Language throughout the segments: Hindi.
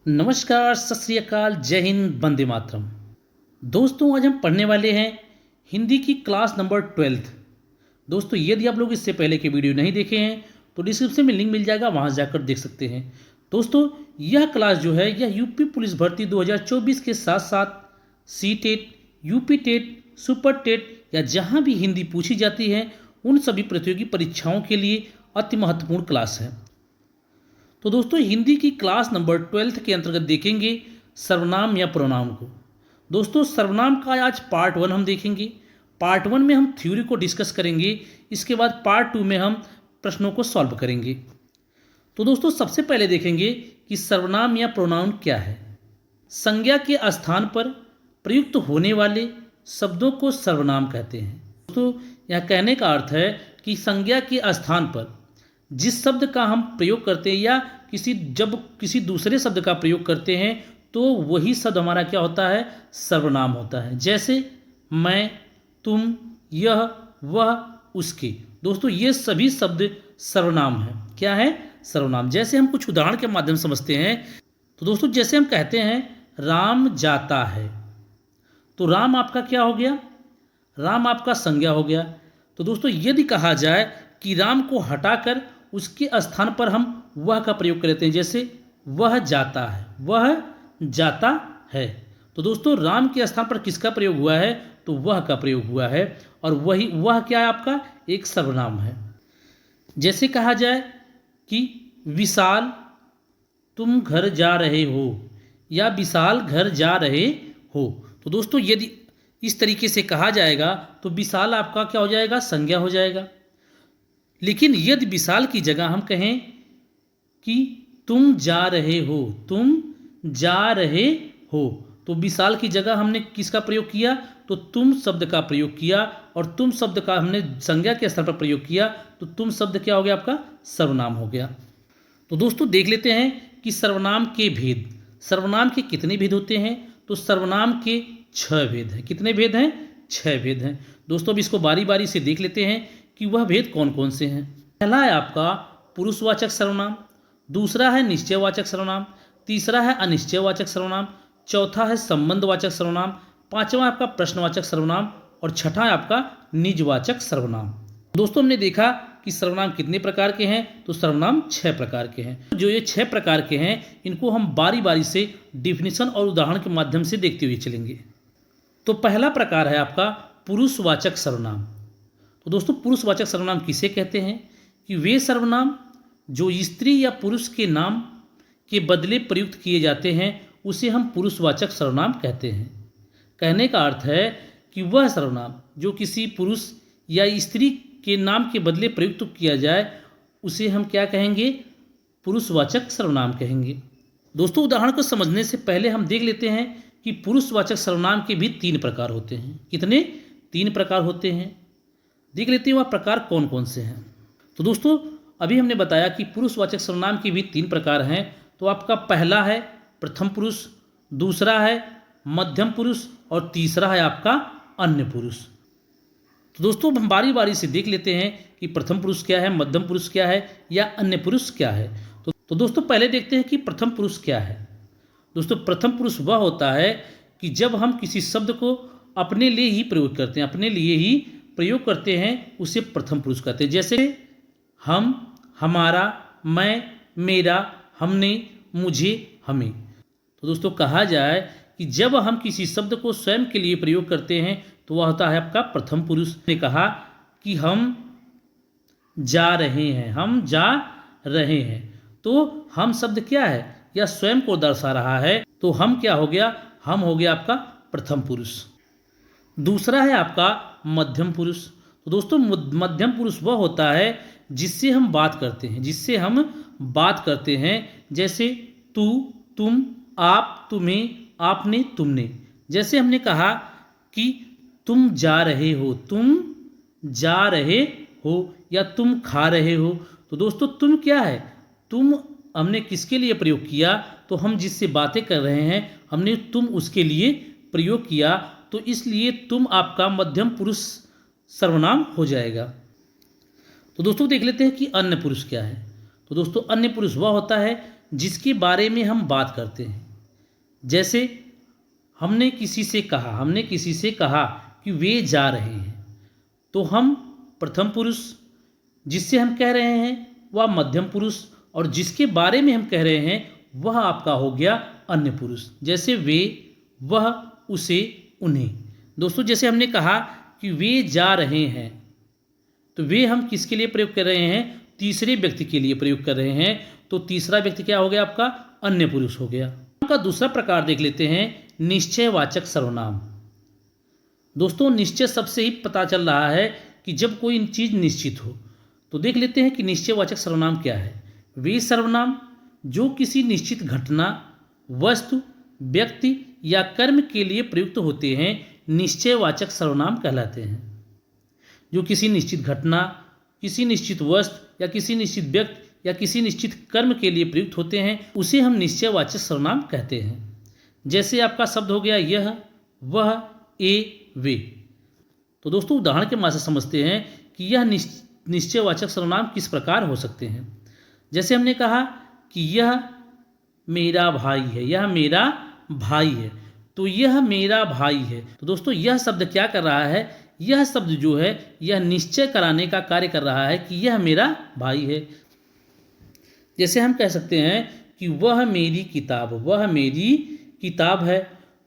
नमस्कार, सत श्री अकाल, जय हिंद, वंदे मातरम। दोस्तों, आज हम पढ़ने वाले हैं हिंदी की क्लास नंबर 12th। दोस्तों, यदि आप लोग इससे पहले के वीडियो नहीं देखे हैं तो डिस्क्रिप्शन में लिंक मिल जाएगा, वहां जाकर देख सकते हैं। दोस्तों, यह क्लास जो है यह यूपी पुलिस भर्ती 2024 के साथ साथ C TET, UP TET, super TET या जहां भी हिंदी पूछी जाती है उन सभी प्रतियोगी परीक्षाओं के लिए अति महत्वपूर्ण क्लास है। तो दोस्तों, हिंदी की क्लास नंबर 12th के अंतर्गत देखेंगे सर्वनाम या प्रोनाउन को। दोस्तों, सर्वनाम का आज पार्ट 1 हम देखेंगे। पार्ट 1 में हम थ्योरी को डिस्कस करेंगे, इसके बाद पार्ट 2 में हम प्रश्नों को सॉल्व करेंगे। तो दोस्तों, सबसे पहले देखेंगे कि सर्वनाम या प्रोनाउन क्या है। संज्ञा के स्थान पर प्रयुक्त होने वाले शब्दों को सर्वनाम कहते हैं। दोस्तों, यह कहने का अर्थ है कि संज्ञा के स्थान पर जिस शब्द का हम प्रयोग करते हैं या जब किसी दूसरे शब्द का प्रयोग करते हैं तो वही शब्द हमारा क्या होता है, सर्वनाम होता है। जैसे मैं, तुम, यह, वह, उसके। दोस्तों, ये सभी शब्द सर्वनाम है। क्या है? सर्वनाम। जैसे हम कुछ उदाहरण के माध्यम से समझते हैं। तो दोस्तों, जैसे हम कहते हैं राम जाता है, तो राम आपका क्या हो गया? राम आपका संज्ञा हो गया। तो दोस्तों, यदि कहा जाए कि राम को हटाकर उसके स्थान पर हम वह का प्रयोग करते हैं, जैसे वह जाता है, वह जाता है। तो दोस्तों, राम के स्थान पर किसका प्रयोग हुआ है? तो वह का प्रयोग हुआ है, और वह क्या है? आपका एक सर्वनाम है। जैसे कहा जाए कि विशाल तुम घर जा रहे हो, या विशाल घर जा रहे हो। तो दोस्तों, यदि इस तरीके से कहा जाएगा तो विशाल आपका क्या हो जाएगा? संज्ञा हो जाएगा। लेकिन यदि विशाल की जगह हम कहें कि तुम जा रहे हो, तुम जा रहे हो, तो विशाल की जगह हमने किसका प्रयोग किया? तो तुम शब्द का प्रयोग किया, और तुम शब्द का हमने संज्ञा के स्तर पर प्रयोग किया, तो तुम शब्द क्या हो गया? आपका सर्वनाम हो गया। तो दोस्तों, देख लेते हैं कि सर्वनाम के भेद। सर्वनाम के कितने भेद होते हैं? तो सर्वनाम के 6 भेद हैं। कितने भेद हैं? 6 भेद हैं। दोस्तों, अब इसको बारी बारी से देख लेते हैं कि वह भेद कौन कौन से हैं। पहला है आपका पुरुषवाचक सर्वनाम, दूसरा है निश्चयवाचक सर्वनाम, तीसरा है अनिश्चयवाचक सर्वनाम, चौथा है संबंधवाचक सर्वनाम, पांचवा आपका प्रश्नवाचक सर्वनाम, और छठा है आपका निजवाचक सर्वनाम। दोस्तों, हमने देखा कि सर्वनाम कितने प्रकार के हैं? तो सर्वनाम 6 प्रकार के हैं। जो ये 6 प्रकार के हैं, इनको हम बारी बारी से डिफिनीशन और उदाहरण के माध्यम से देखते हुए चलेंगे। तो पहला प्रकार है आपका पुरुषवाचक सर्वनाम। तो दोस्तों, पुरुषवाचक सर्वनाम किसे कहते हैं? कि वे सर्वनाम जो स्त्री या पुरुष के नाम के बदले प्रयुक्त किए जाते हैं उसे हम पुरुषवाचक सर्वनाम कहते हैं। कहने का अर्थ है कि वह सर्वनाम जो किसी पुरुष या स्त्री के नाम के बदले प्रयुक्त किया जाए उसे हम क्या कहेंगे? पुरुषवाचक सर्वनाम कहेंगे। दोस्तों, उदाहरण को समझने से पहले हम देख लेते हैं कि पुरुषवाचक सर्वनाम के भी 3 प्रकार होते हैं। कितने? 3 प्रकार होते हैं। देख लेते हैं वह प्रकार कौन कौन से हैं। तो दोस्तों, अभी हमने बताया कि पुरुषवाचक सर्वनाम के भी 3 प्रकार हैं। तो आपका पहला है प्रथम पुरुष, दूसरा है मध्यम पुरुष, और तीसरा है आपका अन्य पुरुष। तो दोस्तों, हम बारी बारी से देख लेते हैं कि प्रथम पुरुष क्या है, मध्यम पुरुष क्या है, या अन्य पुरुष क्या है। तो दोस्तों, पहले देखते हैं कि प्रथम पुरुष क्या है। दोस्तों, प्रथम पुरुष वह होता है कि जब हम किसी शब्द को अपने लिए ही प्रयोग करते हैं, अपने लिए ही प्रयोग करते हैं, उसे प्रथम पुरुष कहते हैं। जैसे हम, हमारा, मैं, मेरा, हमने, मुझे, हमें। तो दोस्तों, कहा जाए कि जब हम किसी शब्द को स्वयं के लिए प्रयोग करते हैं तो वह होता है आपका प्रथम पुरुष। ने कहा कि हम जा रहे हैं, हम जा रहे हैं, तो हम शब्द क्या है? या स्वयं को दर्शा रहा है, तो हम क्या हो गया? हम हो गया आपका प्रथम पुरुष। दूसरा है आपका मध्यम पुरुष। तो दोस्तों, मध्यम पुरुष वह होता है जिससे हम बात करते हैं, जिससे हम बात करते हैं। जैसे तू, तुम, आप, तुम्हें, आपने, तुमने। जैसे हमने कहा कि तुम जा रहे हो, तुम जा रहे हो, या तुम खा रहे हो। तो दोस्तों, तुम क्या है? तुम हमने किसके लिए प्रयोग किया? तो हम जिससे बातें कर रहे हैं हमने तुम उसके लिए प्रयोग किया, तो इसलिए तुम आपका मध्यम पुरुष सर्वनाम हो जाएगा। तो दोस्तों, देख लेते हैं कि अन्य पुरुष क्या है। तो दोस्तों, अन्य पुरुष वह होता है जिसके बारे में हम बात करते हैं। जैसे हमने किसी से कहा कि वे जा रहे हैं, तो हम प्रथम पुरुष, जिससे हम कह रहे हैं वह मध्यम पुरुष, और जिसके बारे में हम कह रहे हैं वह आपका हो गया अन्य पुरुष। जैसे वे, वह, उसे, उन्हें। दोस्तों जैसे हमने कहा कि वे जा रहे हैं, तो वे हम किसके लिए प्रयोग कर रहे हैं? तीसरे व्यक्ति के लिए प्रयोग कर रहे हैं। तो तीसरा व्यक्ति क्या हो गया आपका? अन्य पुरुष हो गया। का दूसरा प्रकार देख लेते हैं, निश्चयवाचक सर्वनाम। दोस्तों निश्चय शब्द से ही पता चल रहा है कि जब कोई चीज़ निश्चित हो। तो देख लेते हैं कि निश्चयवाचक सर्वनाम क्या है। वे सर्वनाम जो किसी निश्चित घटना, वस्तु, व्यक्ति या कर्म के लिए प्रयुक्त होते हैं निश्चयवाचक सर्वनाम कहलाते हैं। जो किसी निश्चित घटना, किसी निश्चित वस्तु या किसी निश्चित व्यक्ति या किसी निश्चित कर्म के लिए प्रयुक्त होते हैं उसे हम निश्चयवाचक सर्वनाम कहते हैं। जैसे आपका शब्द हो गया यह, वह, ए, वे। तो दोस्तों उदाहरण के माध्यम से समझते हैं कि यह निश्चयवाचक सर्वनाम किस प्रकार हो सकते हैं। जैसे हमने कहा कि यह मेरा भाई है, यह मेरा भाई है, तो यह मेरा भाई है। तो दोस्तों यह शब्द क्या कर रहा है? यह शब्द जो है यह निश्चय कराने का कार्य कर रहा है कि यह मेरा भाई है। जैसे हम कह सकते हैं कि वह मेरी किताब, वह मेरी किताब है।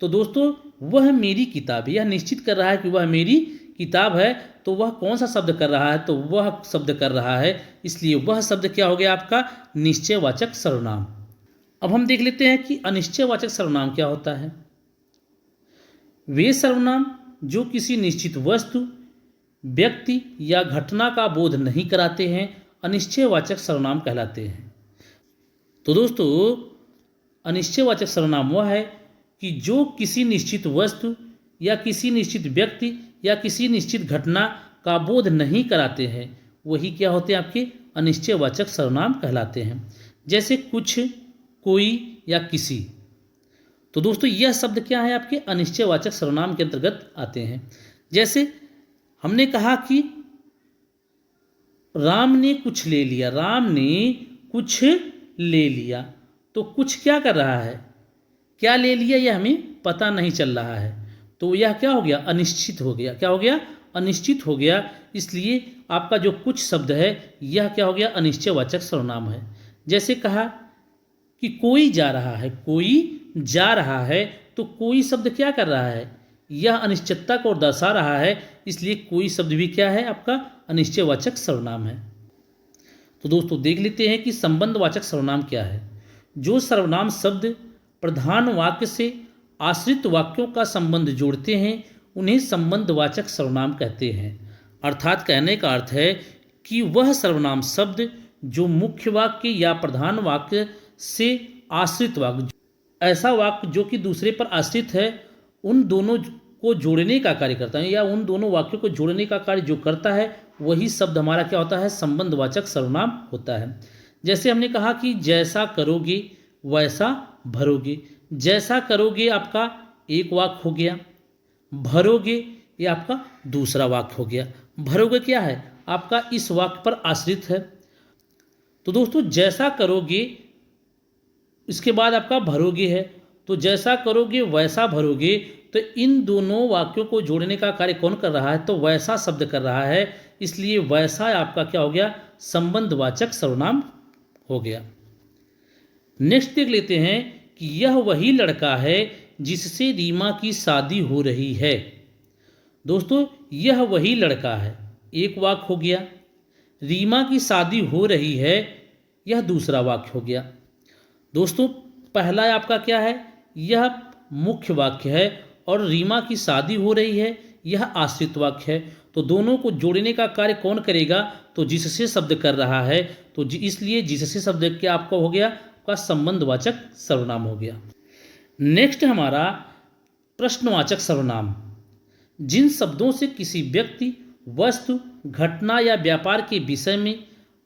तो दोस्तों वह मेरी किताब, यह निश्चित कर रहा है कि वह मेरी किताब है। तो वह कौन सा शब्द कर रहा है? तो वह शब्द कर रहा है, इसलिए वह शब्द क्या हो गया आपका? निश्चयवाचक सर्वनाम। अब हम देख लेते हैं कि अनिश्चयवाचक सर्वनाम क्या होता है। वे सर्वनाम जो किसी निश्चित वस्तु, व्यक्ति या घटना का बोध नहीं कराते हैं अनिश्चयवाचक सर्वनाम कहलाते हैं। तो दोस्तों अनिश्चयवाचक सर्वनाम वह है कि जो किसी निश्चित वस्तु या किसी निश्चित व्यक्ति या किसी निश्चित घटना का बोध नहीं कराते हैं, वही क्या होते हैं? आपके अनिश्चयवाचक सर्वनाम कहलाते हैं। जैसे कुछ, कोई या किसी। तो दोस्तों यह शब्द क्या है? आपके अनिश्चयवाचक सर्वनाम के अंतर्गत आते हैं। जैसे हमने कहा कि राम ने कुछ ले लिया, राम ने कुछ ले लिया। तो कुछ क्या कर रहा है? क्या ले लिया यह हमें पता नहीं चल रहा है, तो यह क्या हो गया? अनिश्चित हो गया। क्या हो गया? अनिश्चित हो गया। इसलिए आपका जो कुछ शब्द है यह क्या हो गया? अनिश्चयवाचक सर्वनाम है। जैसे कहा कि कोई जा रहा है, कोई जा रहा है, तो कोई शब्द क्या कर रहा है? यह अनिश्चितता को दर्शा रहा है, इसलिए कोई शब्द भी क्या है? आपका अनिश्चयवाचक सर्वनाम है। तो दोस्तों देख लेते हैं कि संबंधवाचक सर्वनाम क्या है। जो सर्वनाम शब्द प्रधान वाक्य से आश्रित वाक्यों का संबंध जोड़ते हैं उन्हें संबंधवाचक सर्वनाम कहते हैं। अर्थात कहने का अर्थ है कि वह सर्वनाम शब्द जो मुख्य वाक्य या प्रधान वाक्य से आश्रित वाक्य, ऐसा वाक्य जो कि दूसरे पर आश्रित है, उन दोनों को जोड़ने का कार्य करता है, या उन दोनों वाक्यों को जोड़ने का कार्य जो करता है वही शब्द हमारा क्या होता है? संबंधवाचक सर्वनाम होता है। जैसे हमने कहा कि जैसा करोगे वैसा भरोगे। जैसा करोगे आपका एक वाक्य हो गया, भरोगे ये आपका दूसरा वाक्य हो गया। भरोगे क्या है? आपका इस वाक्य पर आश्रित है। तो दोस्तों जैसा करोगे, इसके बाद आपका भरोगे है, तो जैसा करोगे वैसा भरोगे। तो इन दोनों वाक्यों को जोड़ने का कार्य कौन कर रहा है? तो वैसा शब्द कर रहा है, इसलिए वैसा आपका क्या हो गया? संबंधवाचक सर्वनाम हो गया। नेक्स्ट देख लेते हैं कि यह वही लड़का है जिससे रीमा की शादी हो रही है। दोस्तों यह वही लड़का है, एक वाक्य हो गया। रीमा की शादी हो रही है, यह दूसरा वाक्य हो गया। दोस्तों पहला आपका क्या है? यह मुख्य वाक्य है, और रीमा की शादी हो रही है यह आश्रित वाक्य है। तो दोनों को जोड़ने का कार्य कौन करेगा? तो जिससे शब्द कर रहा है, तो इसलिए जिससे शब्द क्या आपका हो गया? का संबंधवाचक सर्वनाम हो गया। नेक्स्ट हमारा प्रश्नवाचक सर्वनाम। जिन शब्दों से किसी व्यक्ति, वस्तु, घटना या व्यापार के विषय में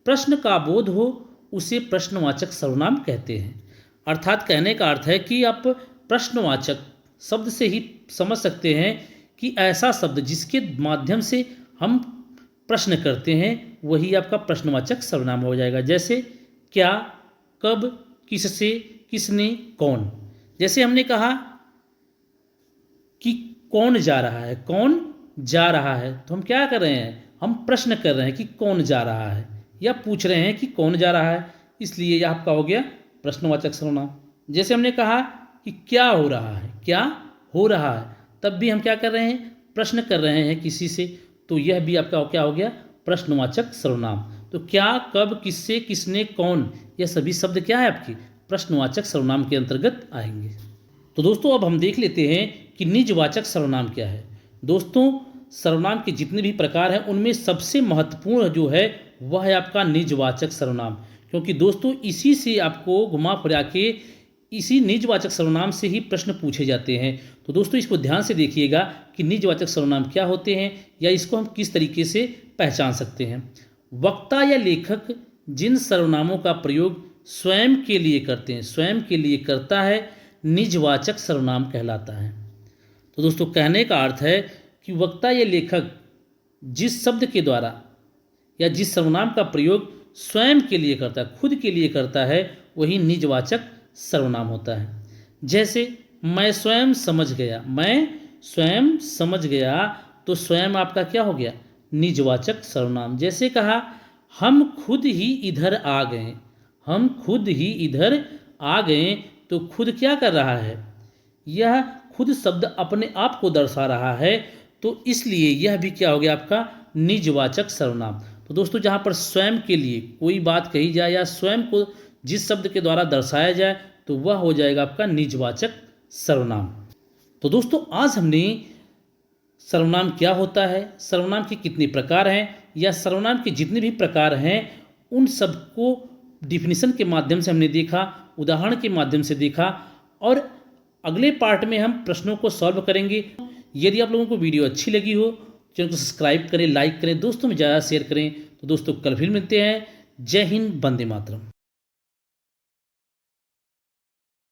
प्रश्न का बोध हो उसे प्रश्नवाचक सर्वनाम कहते हैं। अर्थात कहने का अर्थ है कि आप प्रश्नवाचक शब्द से ही समझ सकते हैं कि ऐसा शब्द जिसके माध्यम से हम प्रश्न करते हैं वही आपका प्रश्नवाचक सर्वनाम हो जाएगा। जैसे क्या, कब, किससे, किसने, कौन। जैसे हमने कहा कि कौन जा रहा है, कौन जा रहा है, तो हम क्या कर रहे हैं, हम प्रश्न कर रहे हैं कि कौन जा रहा है, या पूछ रहे हैं कि कौन जा रहा है, इसलिए यह आपका हो गया प्रश्नवाचक सर्वनाम। जैसे हमने कहा कि क्या हो रहा है, क्या हो रहा है, तब भी हम क्या कर रहे हैं, प्रश्न कर रहे हैं किसी से, तो यह भी आपका क्या हो गया, प्रश्नवाचक सर्वनाम। तो क्या, कब, किससे, किसने, कौन, यह सभी शब्द क्या है आपके प्रश्नवाचक सर्वनाम के अंतर्गत आएंगे। तो दोस्तों अब हम देख लेते हैं कि निजवाचक सर्वनाम क्या है। दोस्तों सर्वनाम के जितने भी प्रकार हैं उनमें सबसे महत्वपूर्ण जो है वह है आपका निजवाचक सर्वनाम, क्योंकि दोस्तों इसी से आपको घुमा फिरा के इसी निजवाचक सर्वनाम से ही प्रश्न पूछे जाते हैं। तो दोस्तों इसको ध्यान से देखिएगा कि निजवाचक सर्वनाम क्या होते हैं या इसको हम किस तरीके से पहचान सकते हैं। वक्ता या लेखक जिन सर्वनामों का प्रयोग स्वयं के लिए करते हैं, स्वयं के लिए करता है, निजवाचक सर्वनाम कहलाता है। तो दोस्तों कहने का अर्थ है कि वक्ता या लेखक जिस शब्द के द्वारा या जिस सर्वनाम का प्रयोग स्वयं के लिए करता है, खुद के लिए करता है, वही निजवाचक सर्वनाम होता है। जैसे मैं स्वयं समझ गया, मैं स्वयं समझ गया, तो स्वयं आपका क्या हो गया, निजवाचक सर्वनाम। जैसे कहा हम खुद ही इधर आ गए, हम खुद ही इधर आ गए, तो खुद क्या कर रहा है, यह खुद शब्द अपने आप को दर्शा रहा है, तो इसलिए यह भी क्या हो गया आपका निजवाचक सर्वनाम। तो दोस्तों जहाँ पर स्वयं के लिए कोई बात कही जाए या स्वयं को जिस शब्द के द्वारा दर्शाया जाए तो वह हो जाएगा आपका निजवाचक सर्वनाम। तो दोस्तों आज हमने सर्वनाम क्या होता है, सर्वनाम के कितने प्रकार हैं, या सर्वनाम के जितने भी प्रकार हैं उन सबको डिफिनीशन के माध्यम से हमने देखा, उदाहरण के माध्यम से देखा, और अगले पार्ट में हम प्रश्नों को सॉल्व करेंगे। यदि आप लोगों को वीडियो अच्छी लगी हो चैनल को सब्सक्राइब करें, लाइक करें, दोस्तों में ज़्यादा शेयर करें। तो दोस्तों कल फिर मिलते हैं। जय हिंद, वंदे मातरम।